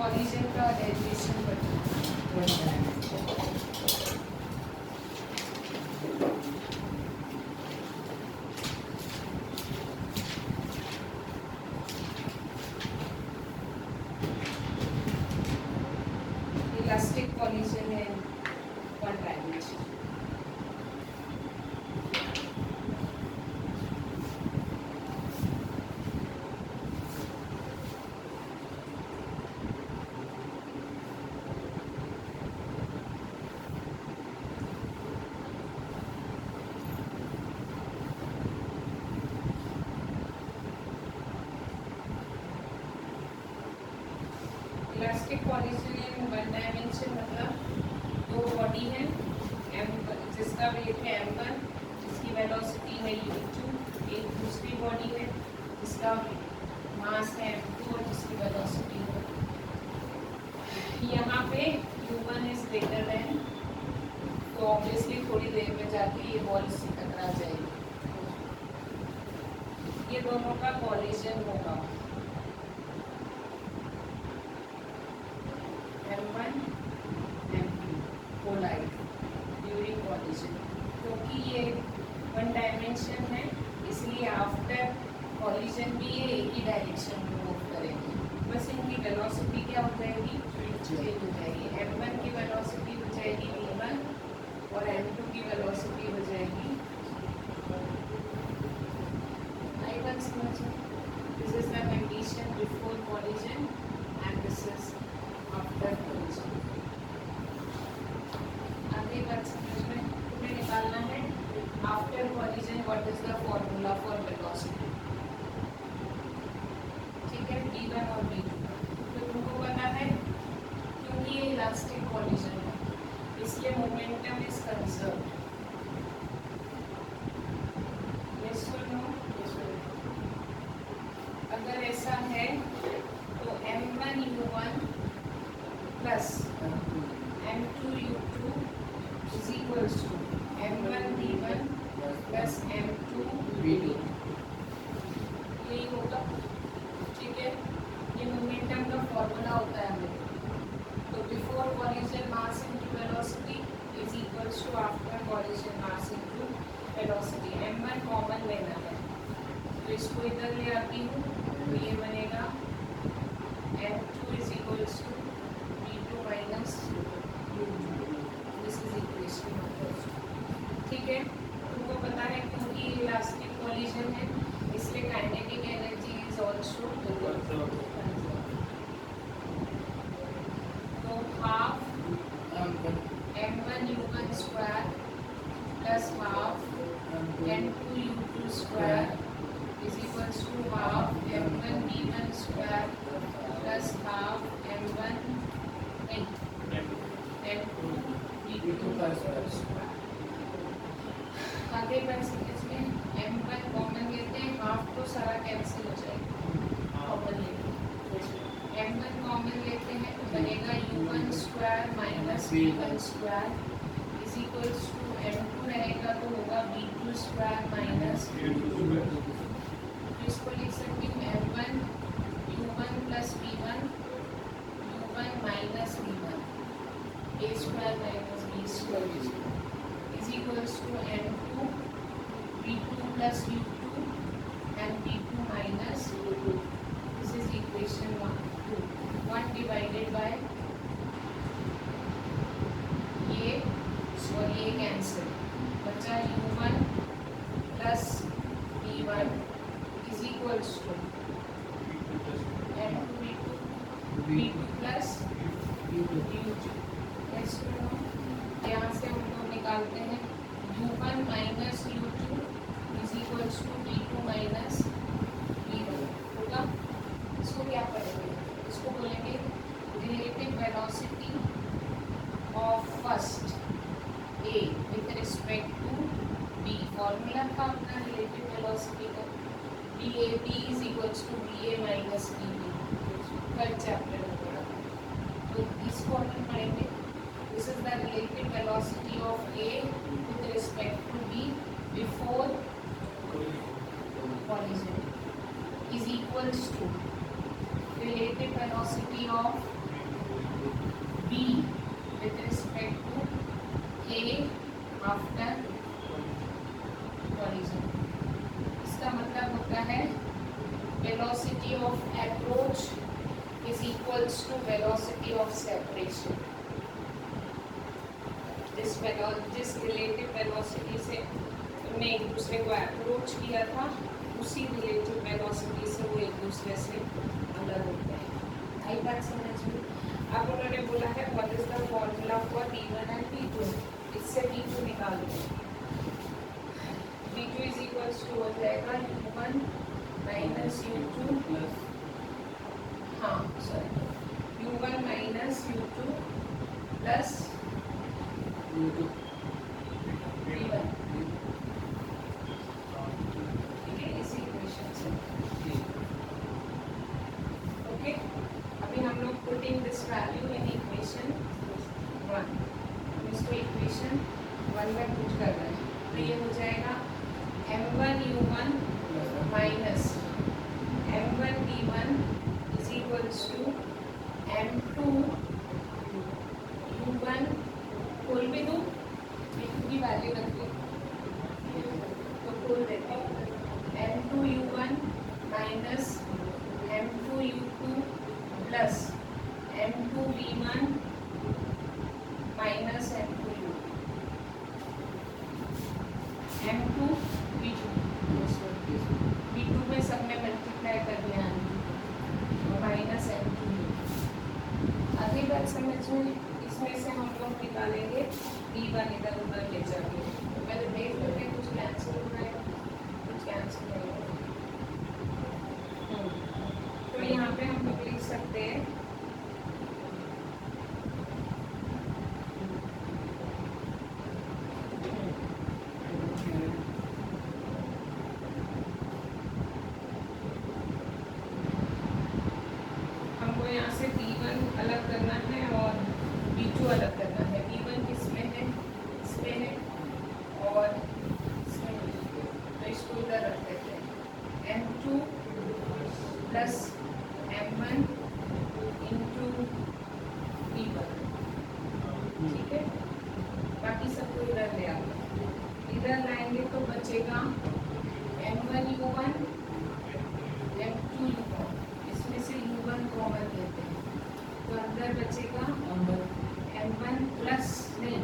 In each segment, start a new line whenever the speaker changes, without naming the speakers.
Collision का derivation बताओ। Elastic collision है one dimension. Elastic collision in one dimension मतलब दो बॉडी है m जिसका वेट है m1, जिसकी वेलोसिटी है u2, एक दूसरी बॉडी है जिसका मास है m2 और जिसकी वेलोसिटी है। यहाँ पे u1 इज ग्रेटर देन, तो ऑब्वियसली थोड़ी देर में जाके ये बॉल से टकरा जाएगी। ये दोनों का कॉलिजन होगा M1 M2 collide during collision. क्योंकि ये वन डायमेंशन है इसलिए आफ्टर कॉलिजन भी ये एक ही डायरेक्शन में मूव करेंगे, बस इनकी वेलोसिटी क्या हो जाएगी, चेंज हो जाएगी। M1 की वेलोसिटी हो जाएगी v1 और M2 की वेलोसिटी हो जाएगी I1। समझो, this is the condition before collision and this is after collision. आगे बात समझ में तुम्हें निकालना है after collision what is the formula for velocity. ठीक है, v1 और v2 तो तुमको पता है क्योंकि ये इलास्टिक कॉलिजन है इसलिए मोमेंटम इज कंजर्व्ड। यस और नो? अगर ऐसा है तो m1 u1 plus m2 u2 is equals to m1 v1 plus m2 v2। यही होगा। ठीक है, ये मोमेंटम का फॉर्मूला होता है हमें। तो before collision mass into velocity is equals to after collision mass into velocity. m1 common लेना है तो इसको इधर ले आती हूँ तो ये बनेगा m2 is equals to v2 minus u2। This is equation number 2। ठीक है, तुमको पता है क्योंकि इलास्टिक कॉलिजन है इसलिए काइनेटिक एनर्जी इज आल्सो तो half m1 u1 square plus half m2 u2 square is equals to half m1 v1 square plus half m1 m2 v2 square। आगे बढ़ सकते इसमें m1 कॉमन लेते हैं, हाफ तो सारा कैंसिल हो जाएगा, कॉमन लेते हैं। m1 कॉमन लेते हैं तो बनेगा u1 square minus v1 square is equals to m2 रहेगा तो होगा v2 स्क्वायर माइनस v2। इसको लिख सकती हूँ m1 u1 plus v1 u1 minus v1 a square minus b square is equals to m2 v2 plus u2 and v2 minus u2। This is equation 1 divided by ये और ये cancel, बचा u1 plus v1 is equals to m2 v2 plus u2। यहाँ से हम लोग निकालते हैं u1 minus u2 is equals to v2 minus v1 होगा। इसको क्या करेंगे, इसको बोलेंगे relative velocity of first a with respect to b। Formula था अपना रिलेटिव वेलोसिटी का DAB is equals to BA minus DB। कल चैप्टर में पढ़ा तो इसको हम पढ़ेंगे। This is the relative velocity of A with respect to B before collision is equals to relative velocity of B with respect to A after horizon. इसका मतलब होता है velocity of approach is equals to velocity of separation. जिस relative velocity से हमने एक दूसरे को अप्रोच किया था, उसी रिलेटिव वेलोसिटी से वो एक दूसरे से अलग होते हैं। आई बात समझ में? अब उन्होंने बोला है what is the formula for P1 and P2। इससे P2 निकाल दें। P2 इज इक्वल्स टू हो जाएगा U1 minus U2 plus U1 minus U2 plus
U2
P1। ठीक है, इसी इक्वेशन से। ओके, अभी हम लोग putting this value in equation 1। हम इसको इक्वेशन 1 में पुट कर रहे हैं, तो ये हो जाएगा m1 u1 minus m1 d1 is equals to m2 u1 खोल भी दूँ, की वैल्यू रख लो तो खोल देते हैं m2 u1 minus m2 u2 plus m2 v1 minus m2 u2 m2 v2 में सब में मल्टीप्लाई कर दिया माइनस m2 u2। आधी बात समझ में? इसमें से हम लोग निकालेंगे v1 इधर उधर ले जाके। तो पहले देख लेते हैं कुछ कैंसिल हो रहा है, कुछ कैंसिल नहीं हो रहा। तो यहाँ पे हम लोग लिख सकते हैं हमको यहाँ से v1 अलग करना है और v2 अलग करना है। v1 किसमें है? इसमें है और इसमें है। तो इसको इधर रख देते हैं m2 plus m1 into v1। ठीक है, बाकी सबको इधर ले आओ। इधर लाएंगे तो बचेगा m1 u1 m2 u1। इसमें से u1 कॉमन लेते हैं तो अंदर बचेगा m1 प्लस नहीं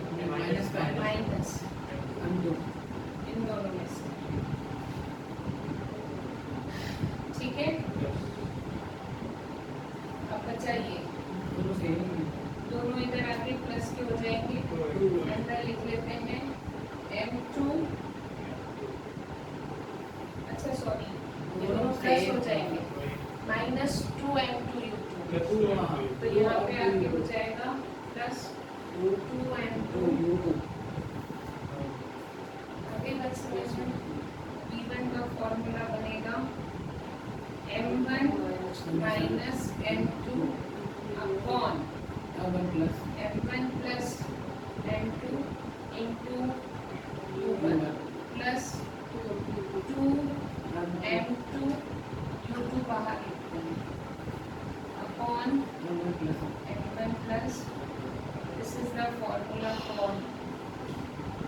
माइनस इन दोनों में से। ठीक है, अब बचाइए दोनों इधर आके प्लस के हो जाएंगे। अंदर लिख लेते हैं m2, अच्छा सॉरी ये दोनों प्लस हो जाएंगे माइनस 2m2 u2। तो यहाँ पे आगे हो जाएगा प्लस 2m2 u2। आगे बात समझ में? v1 का फॉर्मूला बनेगा m1 minus m2 upon m1 plus m2 into u1 plus 2m2 u2 बाहर लिखते हैं upon m1 plus this is the formula for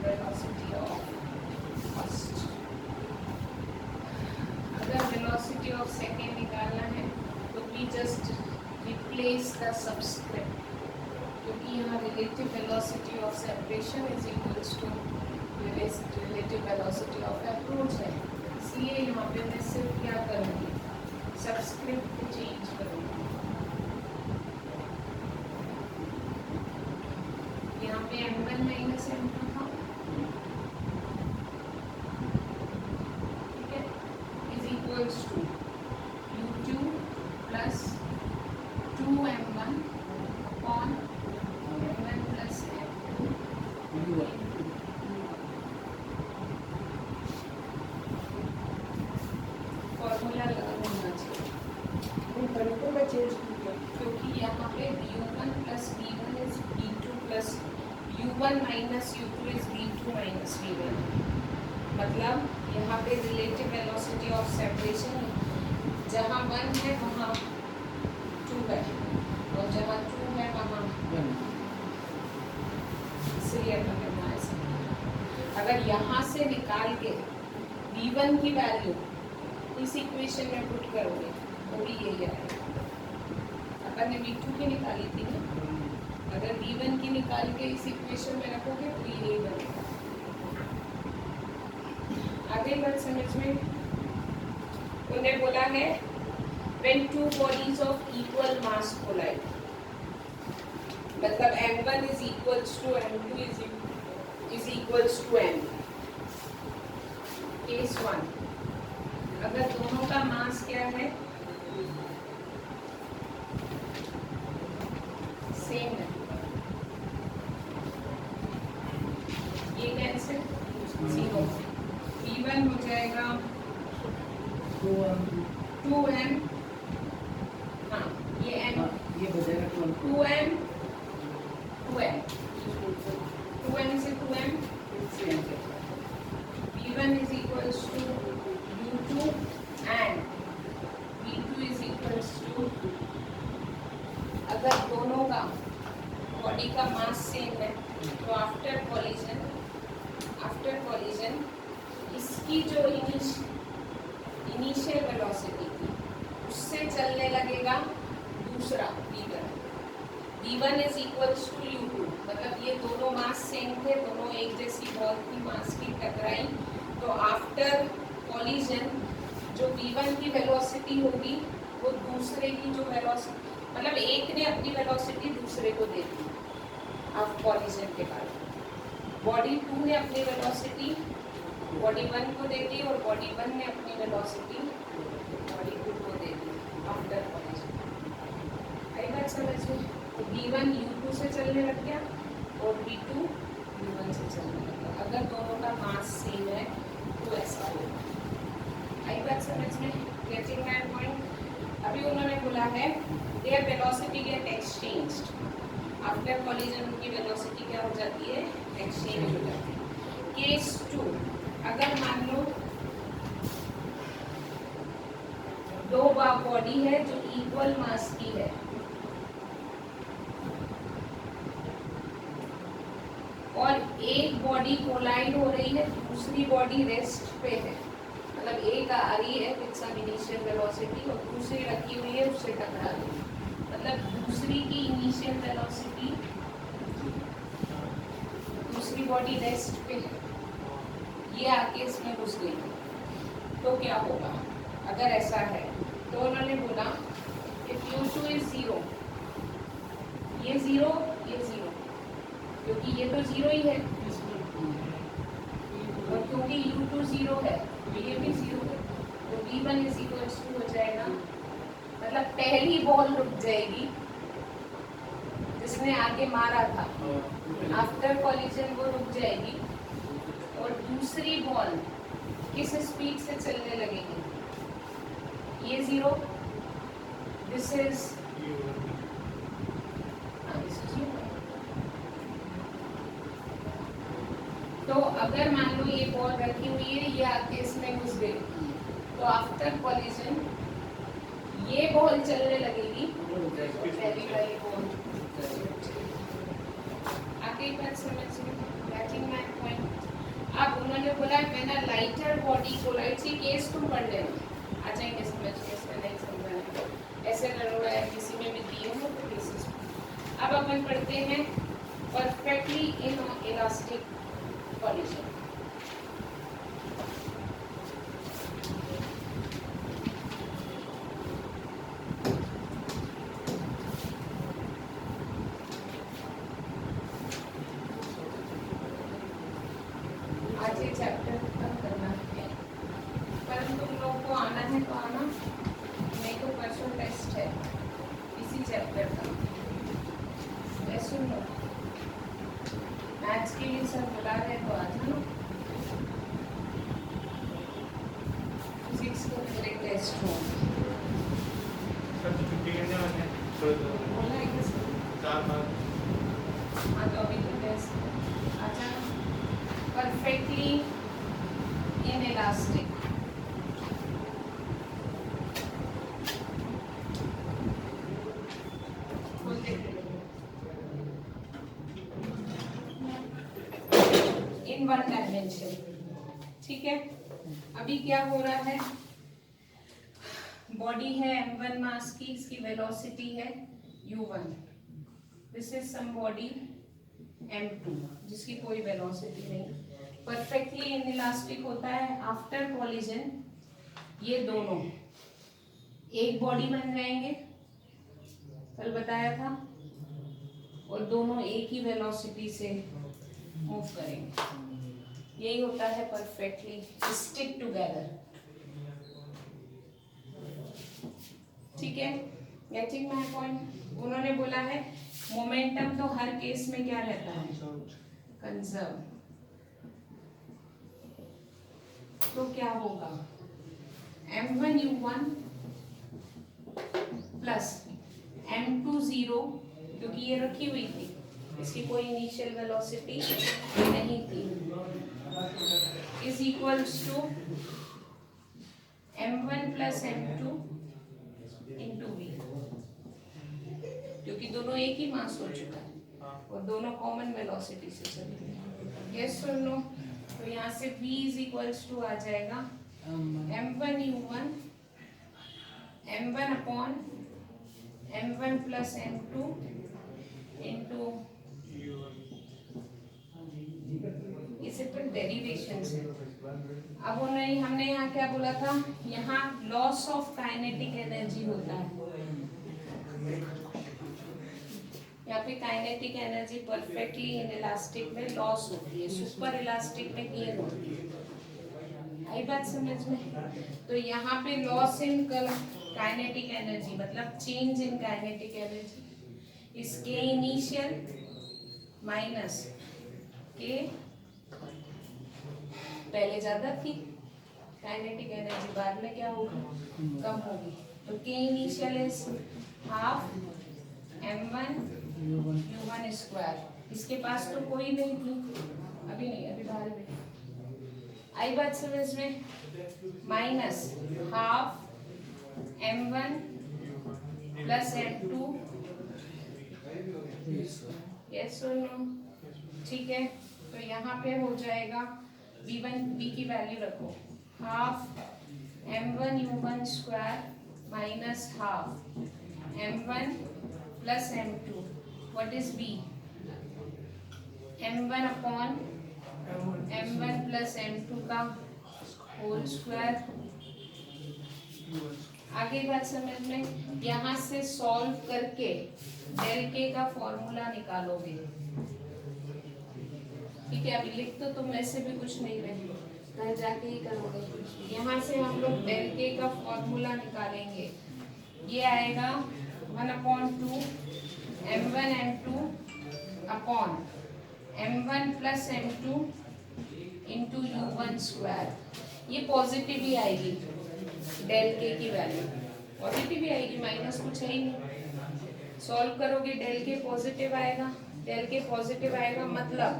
velocity of first. अगर वेलोसिटी ऑफ सेकेंड निकालना है तो we just replace the subscript, क्योंकि यहाँ relative velocity of separation is equals to relative velocity of approach है। इसलिए यहाँ पे मैं सिर्फ क्या करूँगी, सबस्क्रिप्ट चेंज करूँगी। यहाँ पे m1 माइनस m2 था, ठीक है, is equals to u2 plus 2m1 upon m1 plus m2 formula लगा होना चाहिए क्योंकि यहाँ पे u1 plus v1 is v2 plus u1 minus u2 is v2 minus v1। मतलब यहाँ पे रिलेटिव वेलोसिटी ऑफ सेपरेशन जहाँ 1 है वहाँ 2 है और जहाँ 2 है वहाँ 1। अगर यहाँ से निकाल के v1 की वैल्यू इस इक्वेशन में पुट करोगे तो भी यही आएगा। अपन ने v2 की निकाली थी ना, अगर v1 की निकाल के इस इक्वेशन में रखोगे तो यही बनेगा। आगे बात समझ में। उन्हें बोला है when two bodies of equal mass collide, मतलब m1 is equals to m2 is equals to m। Case 1, अगर दोनों का मास क्या है, सेम है, ये कैंसिल 0, v1 हो जाएगा 2m, हाँ ये m,
ये बचेगा
2m 2m से 2m, v1 is equals to u2 and v2 is equals to, अगर दोनों का बॉडी का मास सेम है तो आफ्टर कॉलिजन इसकी जो इनिशियल वेलोसिटी थी उससे चलने लगेगा दूसरा v1 is equals to u2, मतलब ये दोनों मास सेम थे, दोनों एक जैसी बॉल की मास की टकराई, तो आफ्टर कॉलिजन जो v1 की वेलोसिटी होगी वो दूसरे की जो वेलोसिटी, मतलब एक ने अपनी वेलोसिटी दूसरे को दे दी आफ्टर कॉलिजन के बाद, बॉडी 2 ने अपनी वेलोसिटी बॉडी 1 को दे दी और बॉडी 1 ने अपनी वेलोसिटी बॉडी 2 को दे दी आफ्टर कॉलिजन। आई बात समझ में। तो v1 u2 से चलने लग गया और v2 u1 से चलने लग गया। अगर दोनों का मास सेम है तो ऐसा होगा। आई बात समझ में। Getting my point. अभी उन्होंने बोला है there velocity get exchanged, after collision उनकी वेलोसिटी क्या हो जाती है, एक्सचेंज हो जाती है। केस 2, अगर मान लो दो बॉडी है जो इक्वल मास की है और एक बॉडी कोलाइड हो रही है, दूसरी बॉडी रेस्ट पे है, मतलब एक आ रही है विद सम इनिशियल वेलोसिटी और दूसरी रखी हुई है उससे टकरा रही है, मतलब दूसरी की इनिशियल वेलोसिटी दूसरी बॉडी रेस्ट पे है, ये आके इसमें घुस गई तो क्या होगा। अगर ऐसा है तो उन्होंने बोला इफ u2 is 0, ये 0 ये 0, क्योंकि ये तो 0 ही है और क्योंकि u2 0 है तो ये भी 0 है, तो v1 is equals to हो जाएगा, मतलब पहली बॉल रुक जाएगी जिसने आगे मारा था, आफ्टर कॉलिजन वो रुक जाएगी और दूसरी बॉल किस स्पीड से चलने लगेगी, ये 0, दिस इज तो अगर मान लो ये बॉल रखी हुई है, ये आके इसमें घुस गई तो आफ्टर कॉलिजन ये बॉल चलने लगेगी, पहली वाली बॉल आगे बात समझ गेटिंग माय पॉइंट। अब उन्होंने बोला when a lighter body collides, ये केस 2 पढ़ लेना, आ जाएंगे समझ के, इसमें नहीं समझना ऐसे लड़ोड़ा है किसी में भी दिए हो तो केसेस। अब अपन पढ़ते हैं परफेक्टली इन इलास्टिक कॉलिजन। आज ये चैप्टर खत्म करना है, पर तुम लोग को आना है तो आना, नहीं तो परसों टेस्ट है इसी चैप्टर का, सुन लो। मैथ्स के लिए सर बुला रहे तो आ जाओ, फिजिक्स का मेरे टेस्ट हो बोला है कि सर हाँ तो अभी तो टेस्ट आ जाओ। Perfectly inelastic, in one dimension. ठीक है, अभी क्या हो रहा है, बॉडी है m1 मास की, इसकी वेलोसिटी है u1, this is some body m2 जिसकी कोई वेलोसिटी नहीं, परफेक्टली इनइलास्टिक होता है। आफ्टर कॉलिजन ये दोनों एक बॉडी बन जाएंगे, कल बताया था, और दोनों एक ही वेलोसिटी से मूव करेंगे। यही होता है परफेक्टली स्टिक टुगेदर। ठीक है, गेटिंग माय पॉइंट। उन्होंने बोला है मोमेंटम तो हर केस में क्या रहता है, कंजर्व। तो क्या होगा, m1 u1 प्लस m2 0, क्योंकि ये रखी हुई थी, इसकी कोई इनिशियल वेलोसिटी नहीं थी, is equals to m1 plus m2 into v, क्योंकि दोनों एक ही मास हो चुका है और दोनों कॉमन वेलोसिटी से चल रहे हैं। यस और नो? तो यहाँ से v इज इक्वल्स टू आ जाएगा m1 u1 m1 upon m1 plus m2 into, ये सिर्फ डेरिवेशन है। अब हमने यहाँ क्या बोला था, यहाँ लॉस ऑफ काइनेटिक एनर्जी होता है, यहाँ पे काइनेटिक एनर्जी परफेक्टली इनइलास्टिक में लॉस होती है, सुपर इलास्टिक में गेन होती है। आई बात समझ में? तो यहाँ पे लॉस इन काइनेटिक एनर्जी मतलब चेंज इन काइनेटिक एनर्जी इस के इनिशियल माइनस के, पहले ज्यादा थी काइनेटिक एनर्जी, बाद में क्या होगी, कम होगी। तो के initial is half m1 u1 square, इसके पास तो कोई नहीं थी, अभी नहीं, अभी बाहर में। आई बात समझ में? Minus half m1 plus m2, yes और नो? ठीक है, तो यहाँ पे हो जाएगा v1 v की वैल्यू रखो, half m1 u1 square minus half m1 plus m2, what is v, m1 upon m1 plus m2 का होल स्क्वायर। आगे बात समझ में? यहाँ से सॉल्व करके डेल के का फॉर्मूला निकालोगे। ठीक है, अभी लिख तो तुम ऐसे भी कुछ नहीं रहे, घर जाके ही करोगे। यहाँ से हम लोग डेल के का फॉर्मूला निकालेंगे, ये आएगा 1/2 m1 m2 upon m1 plus m2 into u1 square. ये पॉजिटिव ही आएगी, डेल के की वैल्यू पॉजिटिव ही आएगी, माइनस कुछ है ही नहीं। सॉल्व करोगे डेल के पॉजिटिव आएगा, डेल के पॉजिटिव आएगा मतलब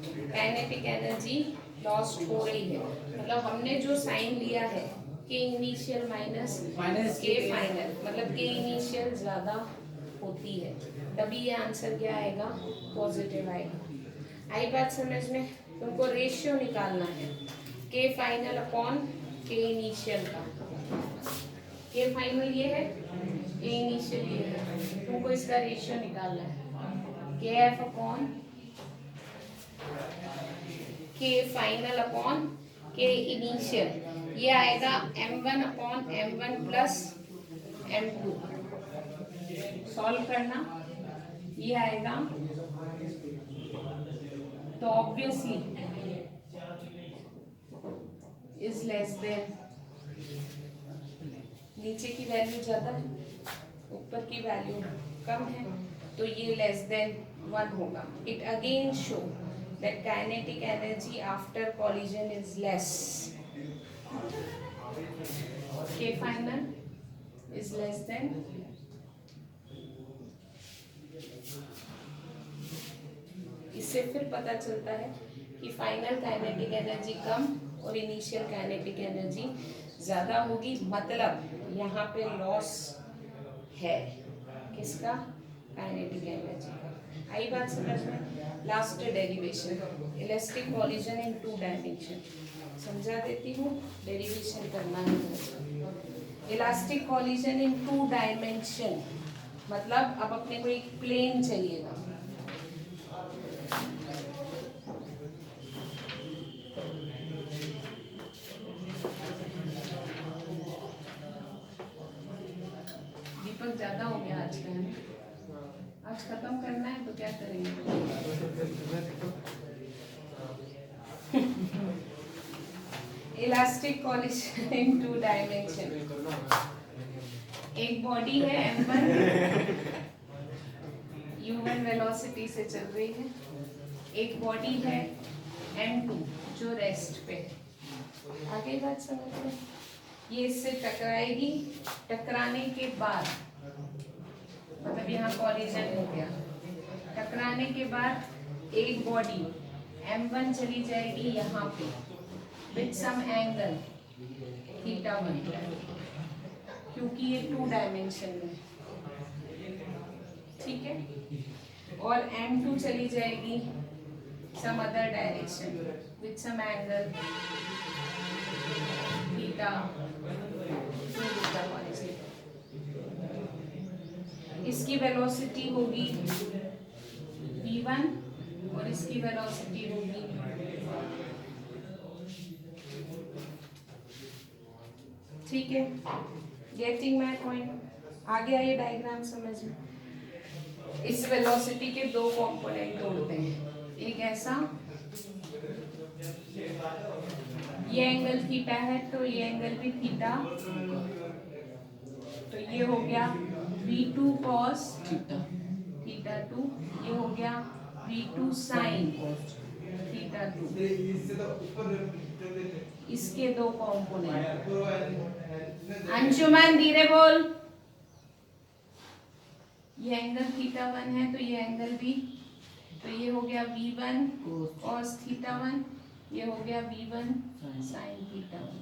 काइनेटिक एनर्जी लॉस्ट हो रही है, मतलब हमने जो साइन लिया है के इनिशियल माइनस के फाइनल, मतलब के इनिशियल ज्यादा होती है, तभी ये आंसर क्या आएगा, पॉजिटिव आएगा। आई बात समझ में? तुमको रेशियो निकालना है के फाइनल अपॉन के इनिशियल का। के फाइनल ये है, के इनिशियल ये है, तुमको इसका रेशियो निकालना है, के एफ अपॉन के फाइनल अपॉन के इनिशियल, ये आएगा m1 upon m1 plus m2। Solve करना, ये आएगा, तो ऑब्वियसली इज लेस देन, नीचे की वैल्यू ज्यादा है, ऊपर की वैल्यू कम है, तो ये लेस देन 1 होगा। It again show that kinetic energy after collision is less, K final is less than, इससे फिर पता चलता है कि फाइनल काइनेटिक एनर्जी कम और इनिशियल काइनेटिक एनर्जी ज़्यादा होगी, मतलब यहाँ पे लॉस है किसका, काइनेटिक एनर्जी का। आई बात समझ में? Last derivation, elastic collision in two dimension. समझा देती हूँ, डेरिवेशन करना है। Elastic collision in two dimension मतलब अब अपने को एक प्लेन चाहिएगा। दीपक ज्यादा हो गया आज का, है ना? आज खत्म करना है तो क्या करेंगे? Elastic collision in two dimension. एक बॉडी है m1 u1 वेलोसिटी से चल रही है, एक बॉडी है m2 जो रेस्ट पे है। आगे बात समझ में? ये इससे टकराएगी, टकराने के बाद मतलब यहाँ कॉलिजन हो गया, टकराने के बाद एक बॉडी m1 चली जाएगी यहाँ पे विथ सम एंगल θ1, क्योंकि ये टू डायमेंशन में, ठीक है। और m2 चली जाएगी some other direction with some angle θ। इसकी वेलोसिटी होगी v1 और इसकी वेलोसिटी होगी, ठीक है। Getting my point? आगे आइए डायग्राम समझ में। इस वेलोसिटी के दो कंपोनेंट होते हैं, एक ऐसा, ये एंगल थीटा है तो ये एंगल भी थीटा, तो ये हो गया v2 cos θ2, ये हो गया v2 sin θ2। इसके दो कंपोनेंट। अंशुमन धीरे बोल। ये एंगल θ1 है तो ये एंगल भी, तो ये हो गया v1 cos θ1, ये हो गया v1 sin θ1।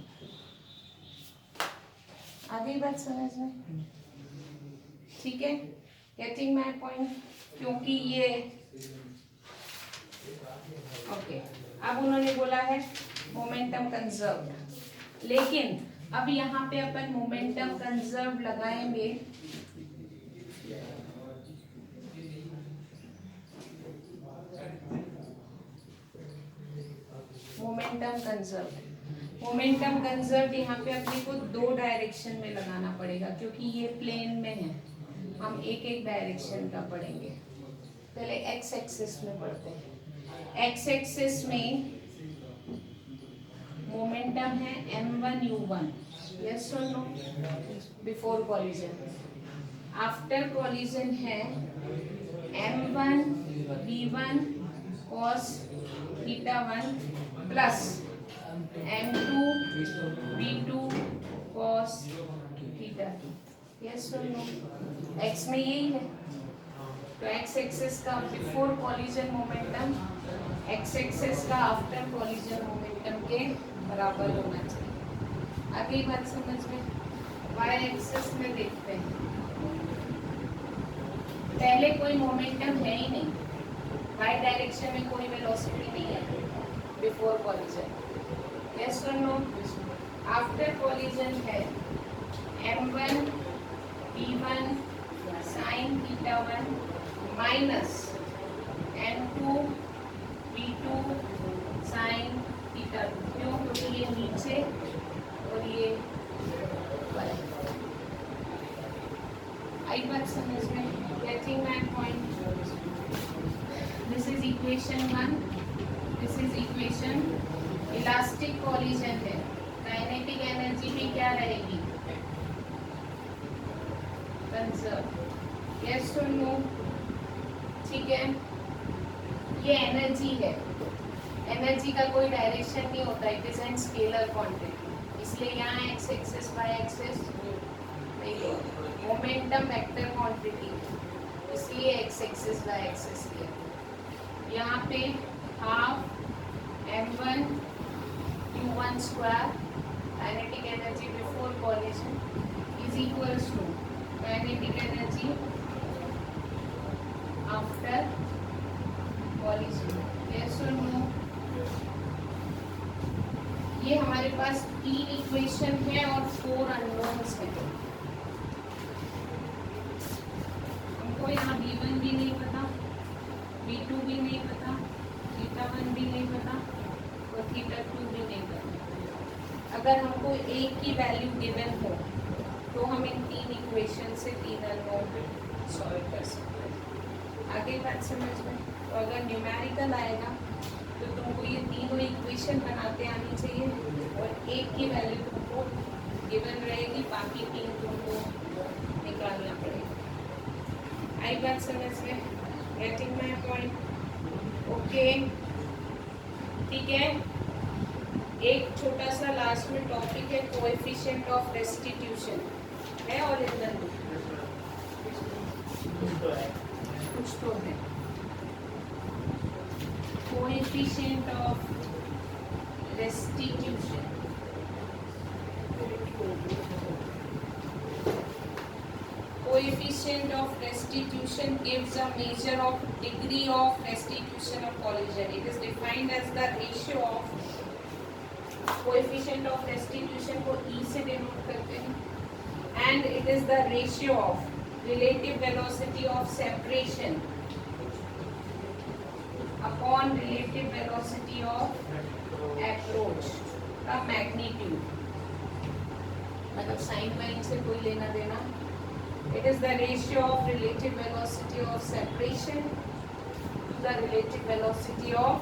आगे बात समझ में? ठीक है, गेटिंग माय पॉइंट? क्योंकि ये ओके, अब उन्होंने बोला है मोमेंटम कंजर्व, लेकिन अब यहाँ पे अपन मोमेंटम कंजर्व लगाएंगे मोमेंटम कंजर्व। मोमेंटम कंजर्व यहाँ पे अपने को दो डायरेक्शन में लगाना पड़ेगा, क्योंकि ये प्लेन में है, हम एक एक डायरेक्शन का पढ़ेंगे। पहले एक्स एक्सिस में पढ़ते हैं। एक्स एक्सिस में मोमेंटम है m1 u1, यस और no? Before collision. After collision है m1 v1 cos θ1 plus m2 v2 cos θ2, yes और नो? x में यही है, तो x एक्सिस का before collision momentum x axis का आफ्टर कॉलिजन मोमेंटम के बराबर होना चाहिए। आगे बात समझ में? y एक्सिस में देखते हैं, पहले कोई मोमेंटम है ही नहीं, y डायरेक्शन में कोई वेलोसिटी नहीं है बिफोर कॉलिजन, यस और नो? आफ्टर कॉलिजन है m1 v1 sin θ1 minus m2 v2 sin θ2। क्यों? क्योंकि ये नीचे और ये ऊपर। आई बात समझ में? Getting my point? This is equation 1, this is equation. Elastic collision है, काइनेटिक एनर्जी भी क्या रहेगी? कंजर्व, यस और नो? ठीक है, ये एनर्जी है, एनर्जी का कोई डायरेक्शन नहीं होता, it is an scalar quantity, इसलिए यहाँ एक्स एक्सिस वाई एक्सिस नहीं होगा। मोमेंटम वेक्टर क्वांटिटी, इसलिए एक्स एक्सिस वाई एक्सिस लिया। यहाँ पे half m1 u1 square kinetic energy before collision is equals to kinetic energy after collision, yes और no? ये हमारे पास 3 इक्वेशन है और 4 अननोन्स हैं। हमको यहाँ v1 भी नहीं पता, v2 भी नहीं पता, θ1 भी नहीं पता और θ2 भी नहीं पता। अगर हमको एक की वैल्यू गिवन हो तो हम इन 3 इक्वेशन से 3 अननोन सॉल्व कर सकते हैं। आगे बात समझ में? तो अगर न्यूमेरिकल आएगा तो तुमको ये तीनों इक्वेशन बनाते आनी चाहिए और एक की वैल्यू तुमको गिवन रहेगी, बाकी 3 तुमको निकालना पड़ेगा। आई बात समझ में? Getting my point? ओके, ठीक है। एक छोटा सा लास्ट में टॉपिक है कोएफिशिएंट ऑफ रेस्टिट्यूशन, है और इधर कुछ तो है। Coefficient of restitution, coefficient of restitution gives a measure of degree of restitution of collision. It is defined as the ratio of coefficient of restitution को E से denote करते हैं and it is the ratio of relative velocity of separation upon relative velocity of approach का magnitude, मतलब sign wine से कोई लेना देना। It is the ratio of relative velocity of separation to the relative velocity of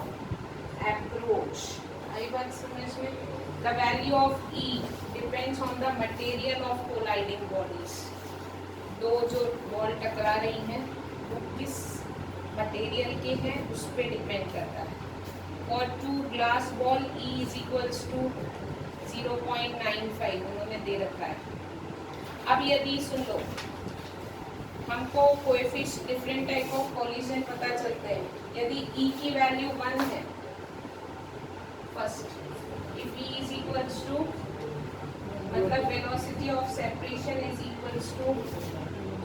approach. आई बात समझ में? The value of E depends on the material of colliding bodies. दो जो बॉल टकरा रही हैं वो किस मटेरियल के हैं उस पर डिपेंड करता है। और 2 glass ball E is equals to 0.95 उन्होंने दे रखा है। अब यदि सुन लो, हमको coefficient different type of collision पता चलते हैं। यदि E की वैल्यू 1 है, first if E is equals to मतलब velocity of separation is equals to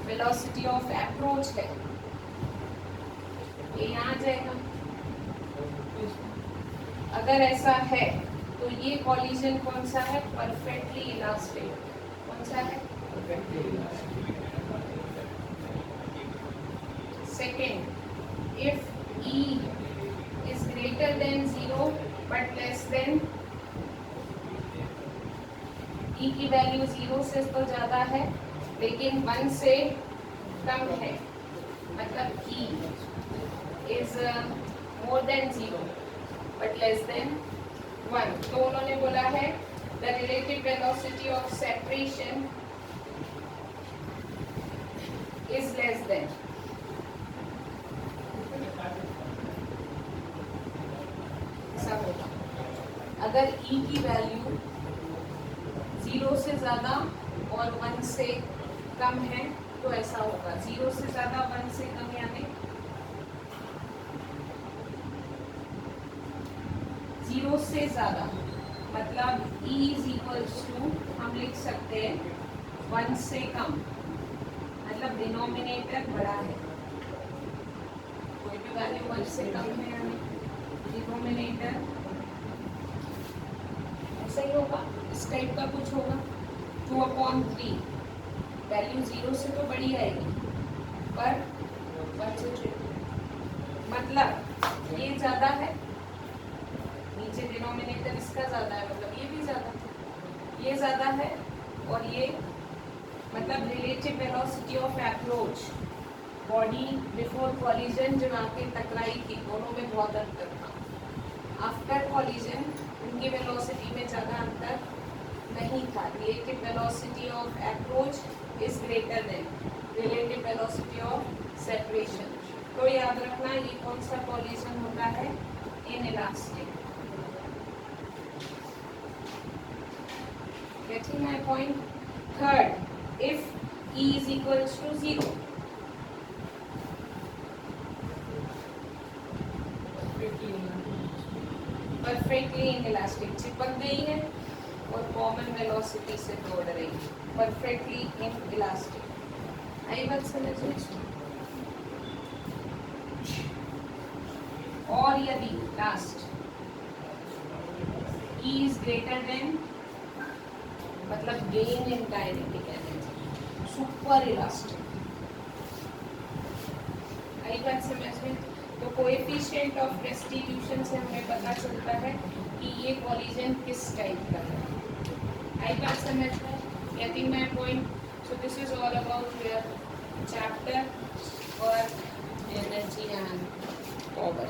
velocity of approach है, ये यहाँ जाएगा। अगर ऐसा है तो ये कॉलिजन कौन सा है? Perfectly elastic. कौन सा है? Second, if E is greater than 0 but less than, E की वैल्यू 0 से तो ज़्यादा है लेकिन 1 से कम है, मतलब E is more than 0 but less than 1, तो उन्होंने बोला है the relative velocity of separation is less than, ऐसा होगा। अगर E की वैल्यू 0 से ज़्यादा और 1 से कम है तो ऐसा होगा। 0 से ज़्यादा 1 से कम यानी 0 से ज़्यादा मतलब E is equals to हम लिख सकते हैं 1 से कम, मतलब डिनोमिनेटर बड़ा है। कोई भी वैल्यू 1 से कम है यानी डिनोमिनेटर ऐसा ही होगा, इस टाइप का कुछ होगा। 2/3 वैल्यू 0 से तो बड़ी आएगी पर 1 से छोटी, मतलब ये ज़्यादा है, नीचे डिनोमिनेटर इसका ज़्यादा है, मतलब ये भी ज़्यादा, ये ज़्यादा है और ये मतलब relative velocity of approach body before collision जो आके टकराई थी दोनों में बहुत अंतर था। आफ्टर कॉलिजन उनकी वेलोसिटी में ज़्यादा अंतर नहीं था। Relative velocity of approach is greater than relative velocity of separation. तो याद रखना ये कौन सा कॉलिजन होता है? Inelastic. Getting my point? Third, if E is equals to 0, perfectly inelastic, चिपक गई है और कॉमन वेलोसिटी से दौड़ रही है, perfectly inelastic। आई बात समझ में? Last E is greater than मतलब gain in kinetic energy, super elastic. आई बात समझ में? तो कोएफिशिएंट ऑफ रेस्टिट्यूशन से हमें पता चलता है कि ये कॉलिजन किस टाइप का है। आई बात समझ में? Getting my point? So this is all about your chapter और एनर्जी एंड पावर।